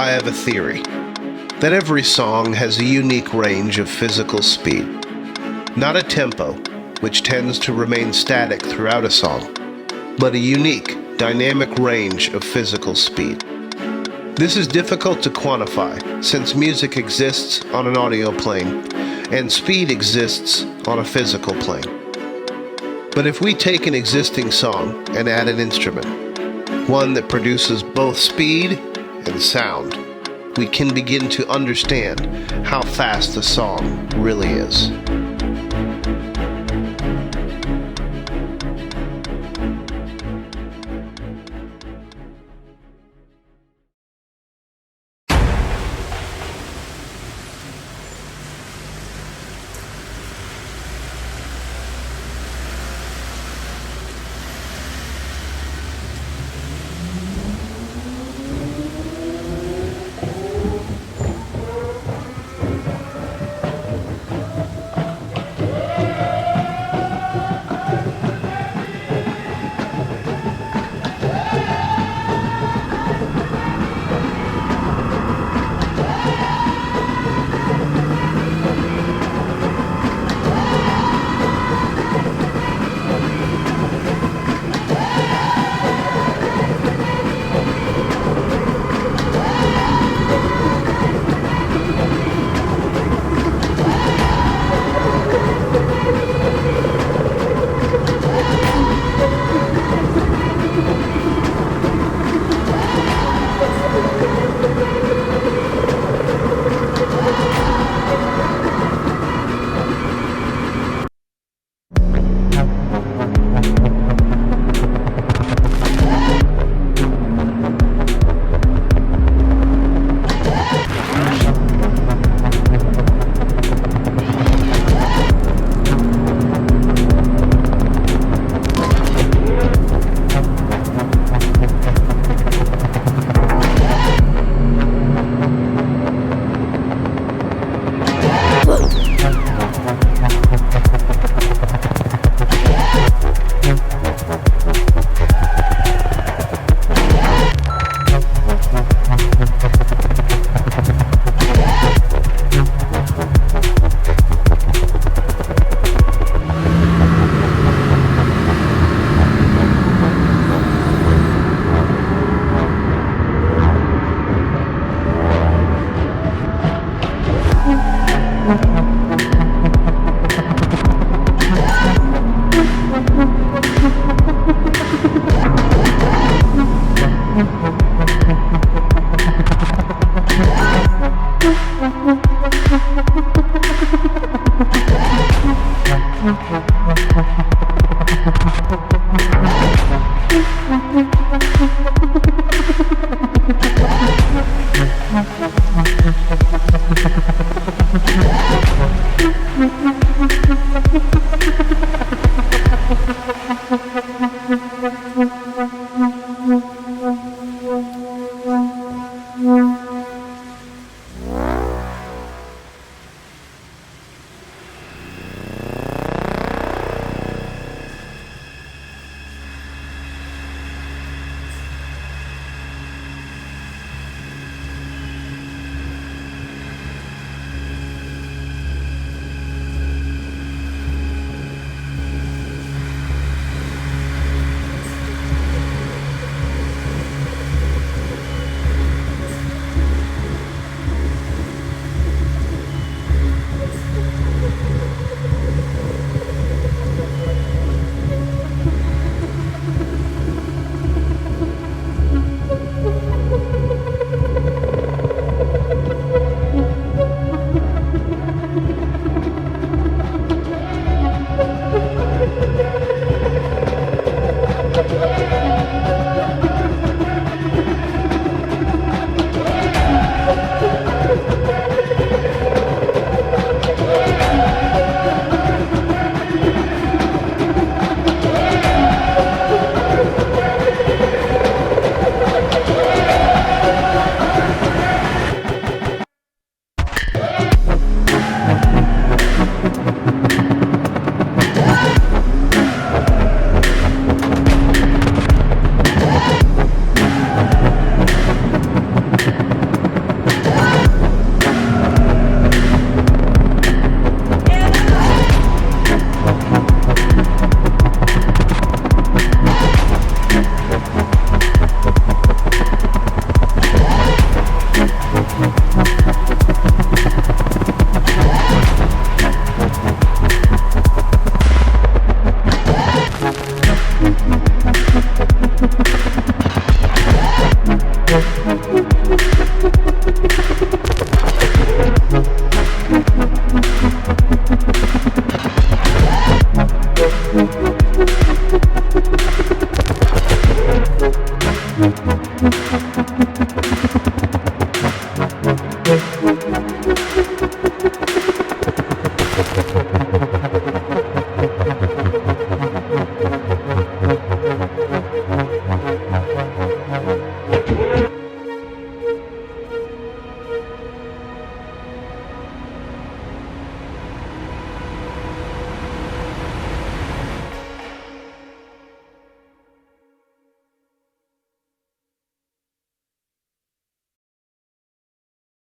I have a theory that every song has a unique range of physical speed. Not a tempo, which tends to remain static throughout a song, but a unique, dynamic range of physical speed. This is difficult to quantify since music exists on an audio plane and speed exists on a physical plane. But if we take an existing song and add an instrument, one that produces both speed and sound, we can begin to understand how fast the song really is.